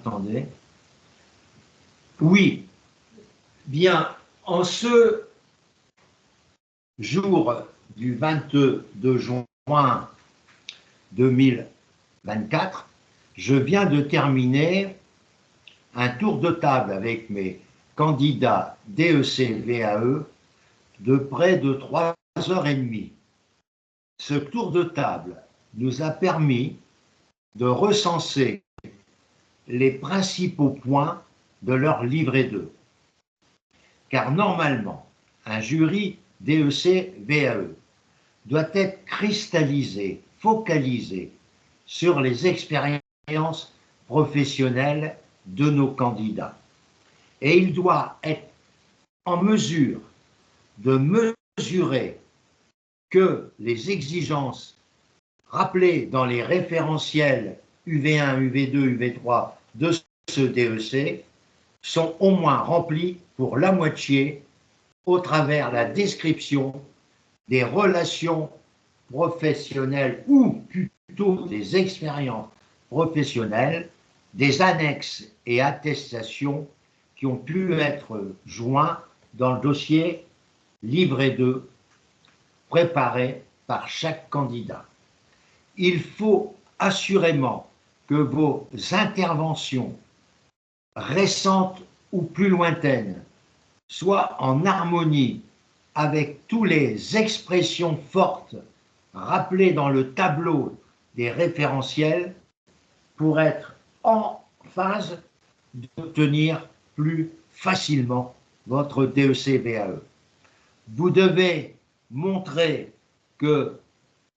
m'entendez? Oui. Bien, en ce jour du 22 juin 2024, je viens de terminer un tour de table avec mes candidats DEC-VAE de près de 3h30. Ce tour de table nous a permis de recenser les principaux points de leur livret 2. Car normalement, un jury DEC-VAE doit être cristallisé, focalisé sur les expériences professionnelles de nos candidats. Et il doit être en mesure de mesurer que les exigences rappelées dans les référentiels UV1, UV2, UV3 de ce DEC sont au moins remplies pour la moitié au travers la description des relations professionnelles ou plutôt des expériences professionnelles, des annexes et attestations qui ont pu être joints dans le dossier livret 2 préparé par chaque candidat. Il faut assurément que vos interventions récentes ou plus lointaines soient en harmonie avec toutes les expressions fortes rappelées dans le tableau des référentiels pour être en phase d'obtenir plus facilement votre DEC-VAE. Vous devez montrer que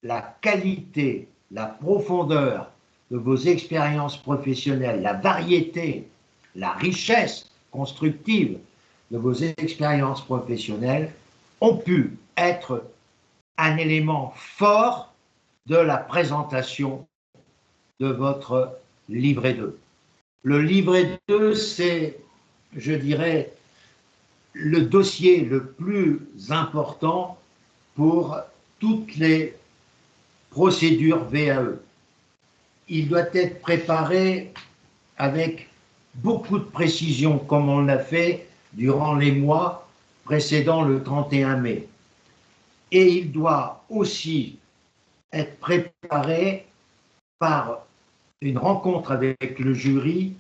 la qualité, la profondeur de vos expériences professionnelles, la variété, la richesse constructive de vos expériences professionnelles ont pu être un élément fort de la présentation de votre livret 2. Le livret 2, c'est, je dirais, le dossier le plus important pour toutes les procédures VAE. Il doit être préparé avec beaucoup de précision, comme on l'a fait durant les mois précédant le 31 mai. Et il doit aussi être préparé par une rencontre avec le jury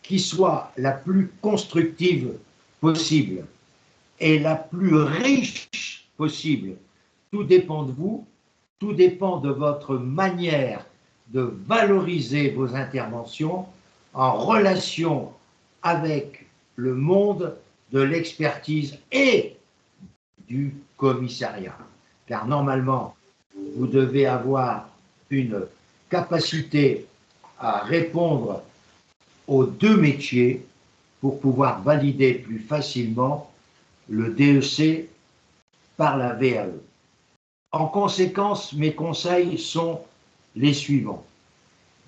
qui soit la plus constructive possible et la plus riche possible. Tout dépend de vous, tout dépend de votre manière de valoriser vos interventions en relation avec le monde de l'expertise et du commissariat. Car normalement, vous devez avoir une capacité à répondre aux deux métiers pour pouvoir valider plus facilement le DEC par la VAE. En conséquence, mes conseils sont les suivants.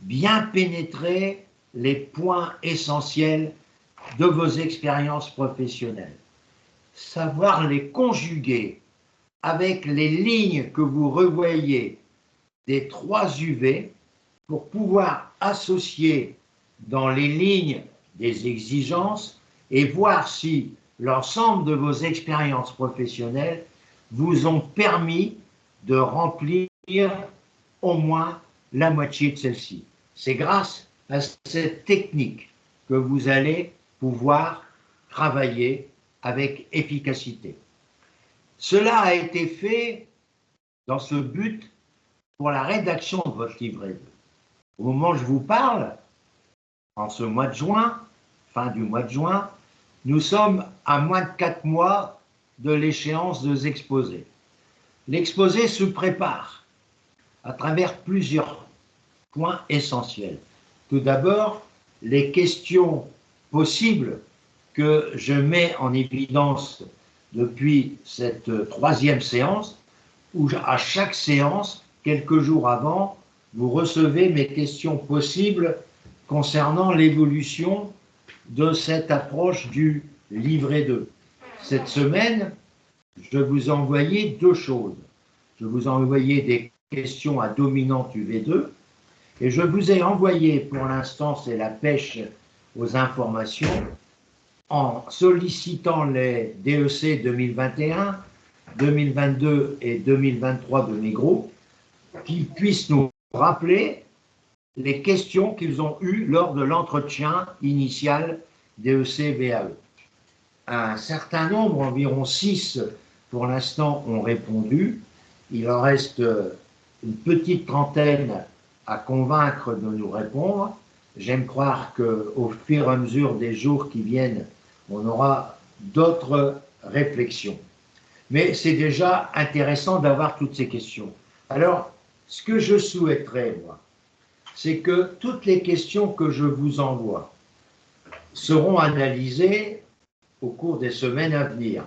Bien pénétrer les points essentiels de vos expériences professionnelles. Savoir les conjuguer avec les lignes que vous revoyez des 3 UV pour pouvoir associer dans les lignes des exigences et voir si l'ensemble de vos expériences professionnelles vous ont permis de remplir au moins la moitié de celle-ci. C'est grâce à cette technique que vous allez pouvoir travailler avec efficacité. Cela a été fait dans ce but pour la rédaction de votre livret 2. Au moment où je vous parle, en ce mois de juin, fin du mois de juin, nous sommes à moins de 4 mois de l'échéance de l'exposé. L'exposé se prépare à travers plusieurs points essentiels. Tout d'abord, les questions possibles que je mets en évidence depuis cette 3e séance, où à chaque séance, quelques jours avant, vous recevez mes questions possibles concernant l'évolution de cette approche du livret 2. Cette semaine, je vous ai envoyé 2 choses. Je vous ai envoyé des questions à dominante UV2 et je vous ai envoyé, pour l'instant, c'est la pêche aux informations en sollicitant les DEC 2021, 2022 et 2023 de mes groupes, qu'ils puissent nous rappeler les questions qu'ils ont eues lors de l'entretien initial DEC-VAE. Un certain nombre, environ 6 pour l'instant, ont répondu. Il en reste une petite trentaine à convaincre de nous répondre. J'aime croire qu'au fur et à mesure des jours qui viennent, on aura d'autres réflexions. Mais c'est déjà intéressant d'avoir toutes ces questions. Alors, ce que je souhaiterais, moi, c'est que toutes les questions que je vous envoie seront analysées au cours des semaines à venir.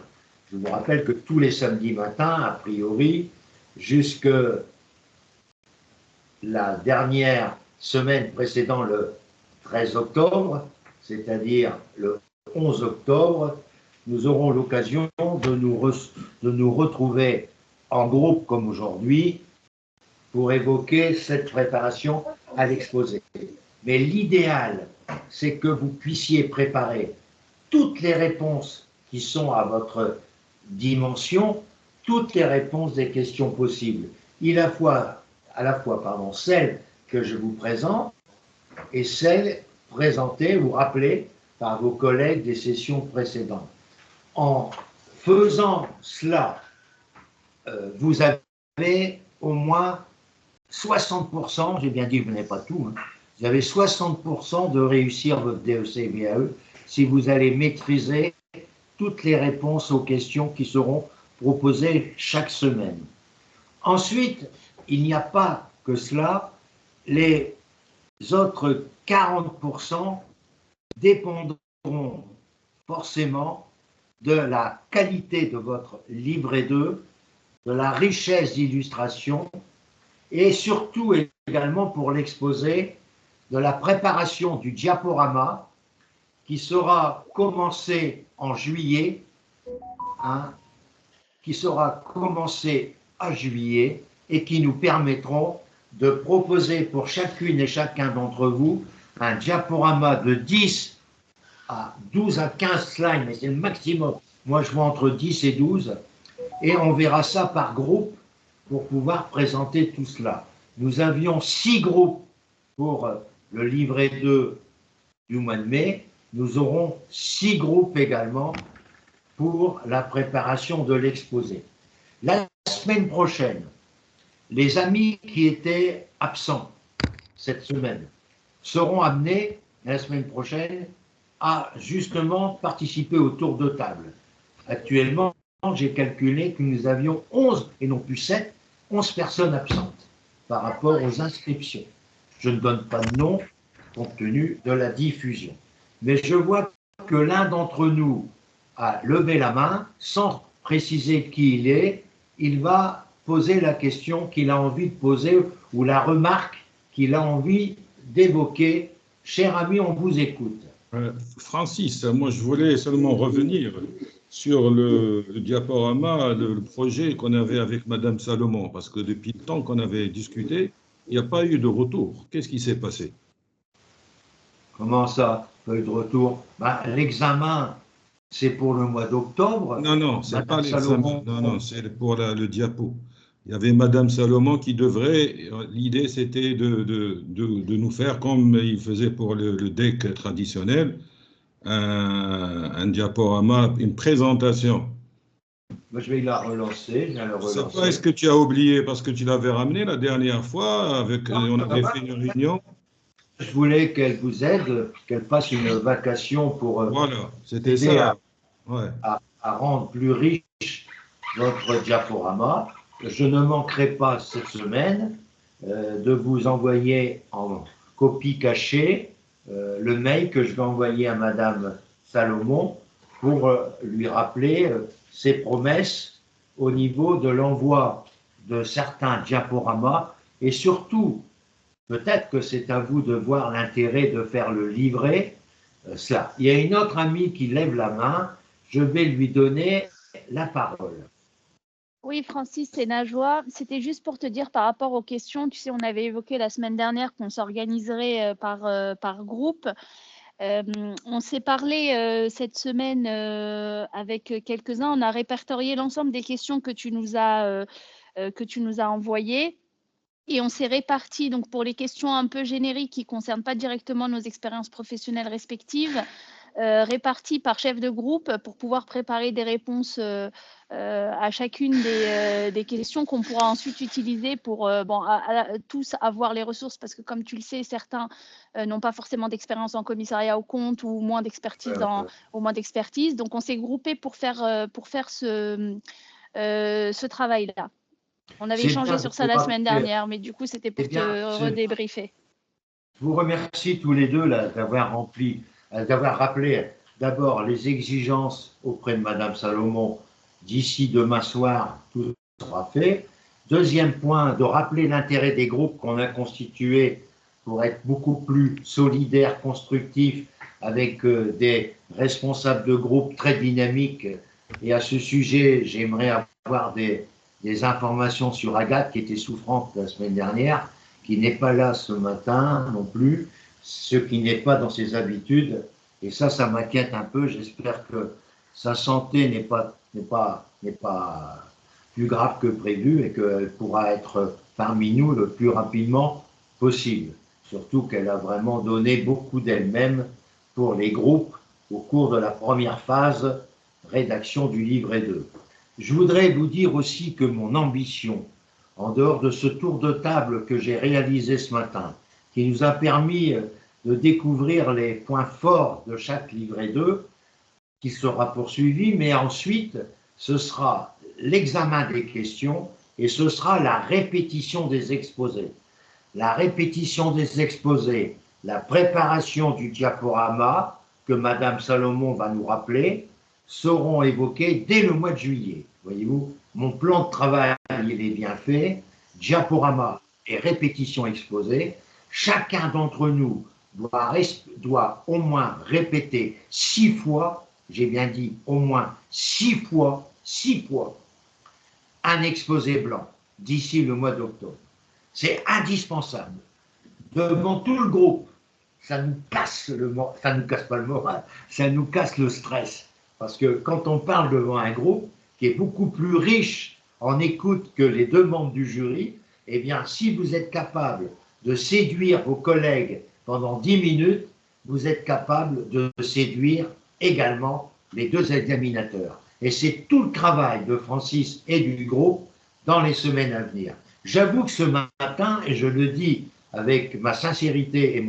Je vous rappelle que tous les samedis matins, a priori, jusque la dernière semaine précédant le 13 octobre, c'est-à-dire le 11 octobre, nous aurons l'occasion de nous retrouver en groupe comme aujourd'hui pour évoquer cette préparation à l'exposé. Mais l'idéal, c'est que vous puissiez préparer toutes les réponses qui sont à votre dimension, toutes les réponses des questions possibles, à la fois celles que je vous présente et celles présentées ou rappelées par vos collègues des sessions précédentes. En faisant cela, vous avez au moins 60%, j'ai bien dit que vous n'avez pas tout, hein, vous avez 60% de réussir votre DEC-VAE si vous allez maîtriser toutes les réponses aux questions qui seront proposées chaque semaine. Ensuite, il n'y a pas que cela, les autres 40% dépendront forcément de la qualité de votre livret 2, de la richesse d'illustration et surtout également pour l'exposé de la préparation du diaporama qui sera commencé en juillet, et qui nous permettront de proposer pour chacune et chacun d'entre vous un diaporama de 10 à 12 à 15 slides, mais c'est le maximum. Moi, je vois entre 10 et 12, et on verra ça par groupe pour pouvoir présenter tout cela. Nous avions 6 groupes pour le livret 2 du mois de mai. Nous aurons 6 groupes également pour la préparation de l'exposé. La semaine prochaine, les amis qui étaient absents cette semaine seront amenés la semaine prochaine à justement participer au tour de table. Actuellement, j'ai calculé que nous avions 11, et non plus 7, 11 personnes absentes par rapport aux inscriptions. Je ne donne pas de nom compte tenu de la diffusion. Mais je vois que l'un d'entre nous a levé la main, sans préciser qui il est, il va poser la question qu'il a envie de poser ou la remarque qu'il a envie d'évoquer. Cher ami, on vous écoute. Francis, moi je voulais seulement revenir sur le diaporama, le projet qu'on avait avec Madame Salomon, parce que depuis le temps qu'on avait discuté, il n'y a pas eu de retour. Qu'est-ce qui s'est passé? Comment ça, pas eu de retour? L'examen, c'est pour le mois d'octobre. Non, c'est pas l'examen. Non, c'est pour le diapo. Il y avait Madame Salomon qui devrait, l'idée c'était de nous faire comme il faisait pour le deck traditionnel, un diaporama, une présentation. Moi, je vais la relancer. Est-ce que tu as oublié parce que tu l'avais ramené la dernière fois, on avait fait une réunion? Je voulais qu'elle vous aide, qu'elle fasse une vacation pour voilà, c'était ça. À rendre plus riche votre diaporama. Je ne manquerai pas cette semaine de vous envoyer en copie cachée le mail que je vais envoyer à Madame Salomon pour lui rappeler ses promesses au niveau de l'envoi de certains diaporamas et surtout, peut-être que c'est à vous de voir l'intérêt de faire le livret. Cela. Il y a une autre amie qui lève la main. Je vais lui donner la parole. Oui, Francis, c'est Najwa. C'était juste pour te dire par rapport aux questions, tu sais, on avait évoqué la semaine dernière qu'on s'organiserait par groupe. On s'est parlé cette semaine avec quelques-uns. On a répertorié l'ensemble des questions que tu nous as envoyées. Et on s'est réparti, donc pour les questions un peu génériques qui ne concernent pas directement nos expériences professionnelles respectives, répartis par chef de groupe pour pouvoir préparer des réponses à chacune des questions qu'on pourra ensuite utiliser pour tous avoir les ressources, parce que comme tu le sais, certains n'ont pas forcément d'expérience en commissariat au compte ou moins d'expertise Donc on s'est groupé pour faire ce travail-là. On avait échangé sur ça la semaine dernière, mais du coup, c'était pour te redébriefer. Je vous remercie tous les deux d'avoir rappelé d'abord les exigences auprès de Madame Salomon. D'ici demain soir, tout sera fait. Deuxième point, de rappeler l'intérêt des groupes qu'on a constitués pour être beaucoup plus solidaires, constructifs, avec des responsables de groupe très dynamiques. Et à ce sujet, j'aimerais avoir des informations sur Agathe, qui était souffrante la semaine dernière, qui n'est pas là ce matin non plus, ce qui n'est pas dans ses habitudes. Et ça m'inquiète un peu. J'espère que sa santé n'est pas plus grave que prévu et qu'elle pourra être parmi nous le plus rapidement possible. Surtout qu'elle a vraiment donné beaucoup d'elle-même pour les groupes au cours de la première phase rédaction du livret 2. Je voudrais vous dire aussi que mon ambition, en dehors de ce tour de table que j'ai réalisé ce matin, qui nous a permis de découvrir les points forts de chaque livret 2, qui sera poursuivi, mais ensuite, ce sera l'examen des questions et ce sera la répétition des exposés. La répétition des exposés, la préparation du diaporama, que Madame Salomon va nous rappeler, seront évoqués dès le mois de juillet. Voyez-vous, mon plan de travail, il est bien fait, diaporama et répétition exposée. Chacun d'entre nous doit au moins répéter 6 fois, j'ai bien dit au moins 6 fois, un exposé blanc d'ici le mois d'octobre. C'est indispensable. Devant tout le groupe, ça nous casse pas le moral, ça nous casse le stress. Parce que quand on parle devant un groupe qui est beaucoup plus riche en écoute que les 2 membres du jury, eh bien, si vous êtes capable de séduire vos collègues pendant 10 minutes, vous êtes capable de séduire également les 2 examinateurs. Et c'est tout le travail de Francis et du groupe dans les semaines à venir. J'avoue que ce matin, et je le dis avec ma sincérité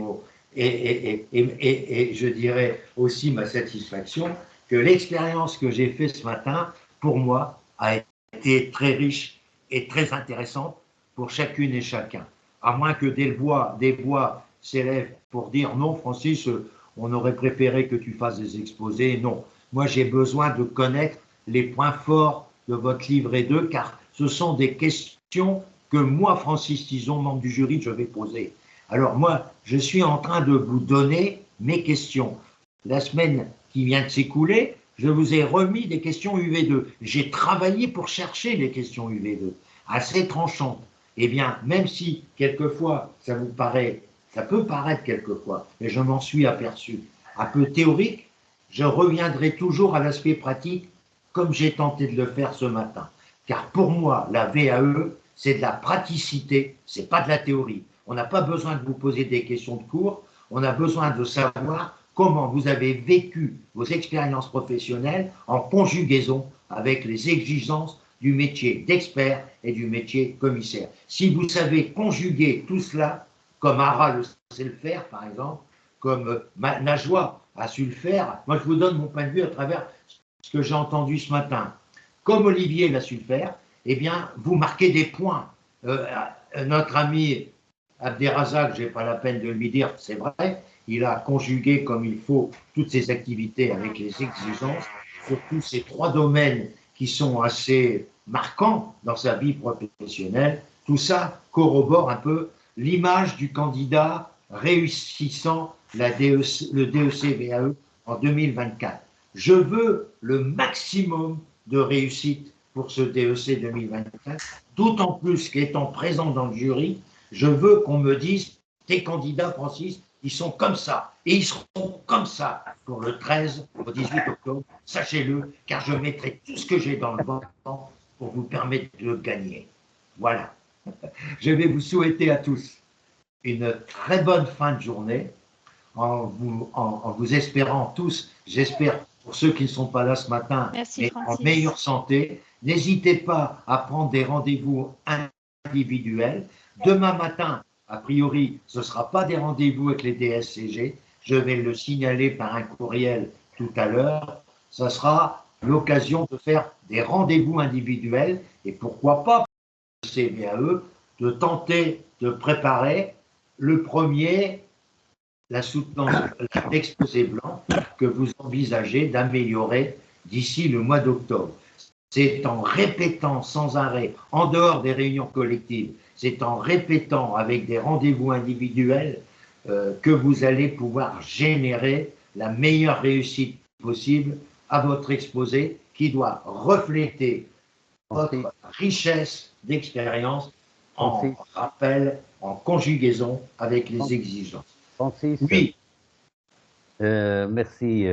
et je dirais aussi ma satisfaction, que l'expérience que j'ai faite ce matin, pour moi, a été très riche et très intéressante pour chacune et chacun. À moins que des voix s'élèvent pour dire non, Francis, on aurait préféré que tu fasses des exposés. Non, moi j'ai besoin de connaître les points forts de votre livret 2, car ce sont des questions que moi, Francis Tison, membre du jury, je vais poser. Alors moi, je suis en train de vous donner mes questions. La semaine qui vient de s'écouler, je vous ai remis des questions UV2. J'ai travaillé pour chercher les questions UV2, assez tranchantes. Eh bien, même si quelquefois, ça peut paraître quelquefois, mais je m'en suis aperçu, un peu théorique, je reviendrai toujours à l'aspect pratique, comme j'ai tenté de le faire ce matin. Car pour moi, la VAE, c'est de la praticité, c'est pas de la théorie. On n'a pas besoin de vous poser des questions de cours, on a besoin de savoir comment vous avez vécu vos expériences professionnelles en conjugaison avec les exigences du métier d'expert et du métier commissaire. Si vous savez conjuguer tout cela, comme Ara le sait le faire, par exemple, comme Najwa a su le faire, moi je vous donne mon point de vue à travers ce que j'ai entendu ce matin. Comme Olivier l'a su le faire, eh bien, vous marquez des points. Notre ami Abderrazak, je n'ai pas la peine de lui dire, c'est vrai, il a conjugué comme il faut toutes ses activités avec les exigences, surtout ces 3 domaines qui sont assez marquants dans sa vie professionnelle. Tout ça corrobore un peu l'image du candidat réussissant le DEC-VAE en 2024. Je veux le maximum de réussite pour ce DEC 2024, d'autant plus qu'étant présent dans le jury, je veux qu'on me dise, t'es candidat, Francis, ils sont comme ça, et ils seront comme ça pour le 13 au 18 octobre, sachez-le, car je mettrai tout ce que j'ai dans le ventre pour vous permettre de gagner. Voilà. Je vais vous souhaiter à tous une très bonne fin de journée, en vous espérant tous, j'espère pour ceux qui ne sont pas là ce matin, Merci, en meilleure santé. N'hésitez pas à prendre des rendez-vous individuels. Demain matin, a priori, ce ne sera pas des rendez-vous avec les DSCG. Je vais le signaler par un courriel tout à l'heure. Ce sera l'occasion de faire des rendez-vous individuels et pourquoi pas pour le CVAE de tenter de préparer le premier, la soutenance, l'exposé blanc que vous envisagez d'améliorer d'ici le mois d'octobre. C'est en répétant sans arrêt, en dehors des réunions collectives, c'est en répétant avec des rendez-vous individuels que vous allez pouvoir générer la meilleure réussite possible à votre exposé qui doit refléter votre richesse d'expérience en rappel, en conjugaison avec les exigences. Francis, oui. Merci.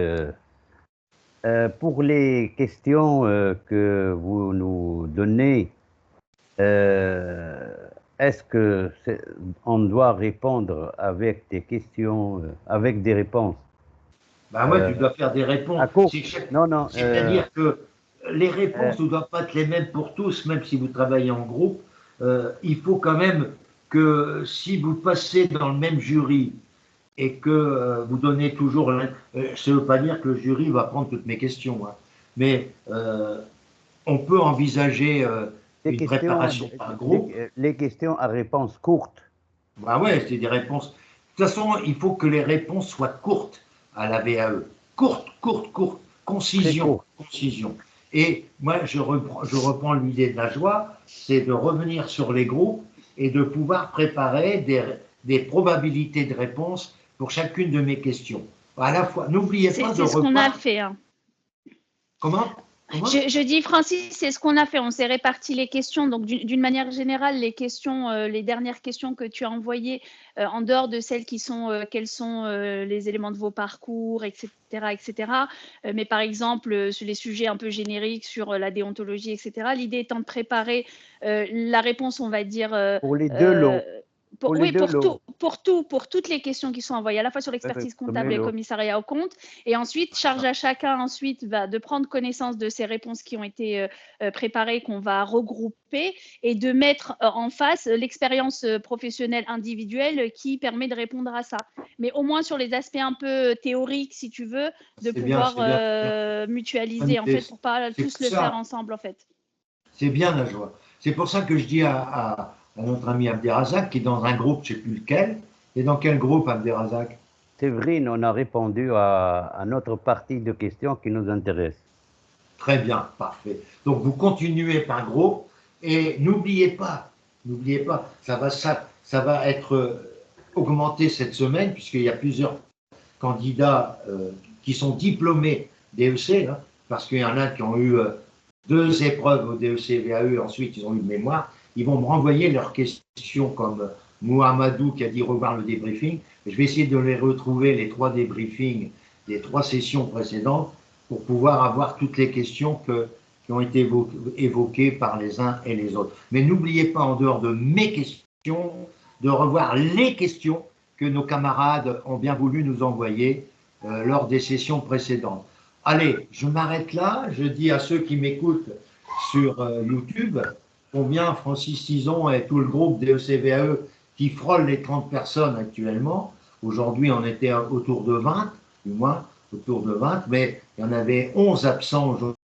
Pour les questions que vous nous donnez, est-ce que on doit répondre avec des questions, avec des réponses? Ben ouais, tu dois faire des réponses. Non. C'est-à-dire que les réponses ne doivent pas être les mêmes pour tous, même si vous travaillez en groupe. Il faut quand même que si vous passez dans le même jury et que vous donnez toujours... ça ne veut pas dire que le jury va prendre toutes mes questions, hein, mais on peut envisager une préparation par groupe. Les questions à réponse courte. Ben ouais, c'est des réponses. De toute façon, il faut que les réponses soient courtes à la VAE. Courte, concision. Et moi, je reprends l'idée de la joie, c'est de revenir sur les groupes et de pouvoir préparer des probabilités de réponse pour chacune de mes questions. À la fois, n'oubliez pas de C'est ce qu'on a fait. Hein. Comment je dis, Francis, c'est ce qu'on a fait. On s'est réparti les questions. Donc, d'une manière générale, les questions, les dernières questions que tu as envoyées, en dehors de celles qui sont quels sont les éléments de vos parcours, etc., etc. Mais par exemple, sur les sujets un peu génériques, sur la déontologie, etc. L'idée étant de préparer la réponse, on va dire. Pour les deux lots. Pour toutes les questions qui sont envoyées, à la fois sur l'expertise comptable et le commissariat aux comptes. Et ensuite, charge à chacun de prendre connaissance de ces réponses qui ont été préparées, qu'on va regrouper, et de mettre en face l'expérience professionnelle individuelle qui permet de répondre à ça. Mais au moins sur les aspects un peu théoriques, si tu veux, de pouvoir mutualiser, en fait, pour ne pas tous le faire ensemble, en fait. C'est bien, la joie. C'est pour ça que je dis à notre ami Abderrazak, qui est dans un groupe, je ne sais plus lequel. Et dans quel groupe, Abderrazak? Séverine, on a répondu à notre partie de questions qui nous intéresse. Très bien, parfait. Donc, vous continuez par groupe et n'oubliez pas, ça va être augmenté cette semaine, puisqu'il y a plusieurs candidats qui sont diplômés DEC, hein, parce qu'il y en a qui ont eu 2 épreuves au DEC VAE, ensuite ils ont eu le mémoire. Ils vont me renvoyer leurs questions comme Mohamedou qui a dit revoir le débriefing. Je vais essayer de les retrouver, les 3 débriefings des 3 sessions précédentes, pour pouvoir avoir toutes les questions qui ont été évoquées par les uns et les autres. Mais n'oubliez pas, en dehors de mes questions, de revoir les questions que nos camarades ont bien voulu nous envoyer lors des sessions précédentes. Allez, je m'arrête là. Je dis à ceux qui m'écoutent sur YouTube combien Francis Cison et tout le groupe DEC-VAE qui frôle les 30 personnes actuellement. Aujourd'hui, on était autour de 20, du moins autour de 20, mais il y en avait 11 absents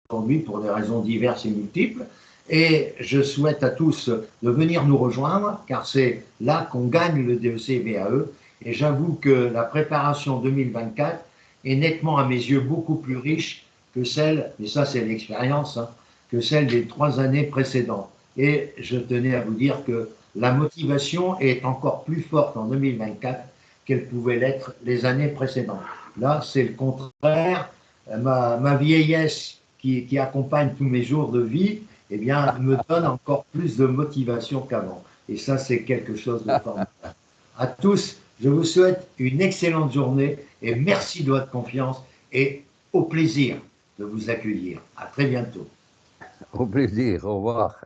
aujourd'hui pour des raisons diverses et multiples. Et je souhaite à tous de venir nous rejoindre, car c'est là qu'on gagne le DEC-VAE. Et j'avoue que la préparation 2024 est nettement, à mes yeux, beaucoup plus riche que celle, et ça c'est l'expérience, hein, que celle des 3 années précédentes. Et je tenais à vous dire que la motivation est encore plus forte en 2024 qu'elle pouvait l'être les années précédentes. Là, c'est le contraire. Ma vieillesse qui accompagne tous mes jours de vie, eh bien, me donne encore plus de motivation qu'avant. Et ça, c'est quelque chose de formidable. À tous, Je vous souhaite une excellente journée et merci de votre confiance et au plaisir de vous accueillir. À très bientôt. Au plaisir, au revoir.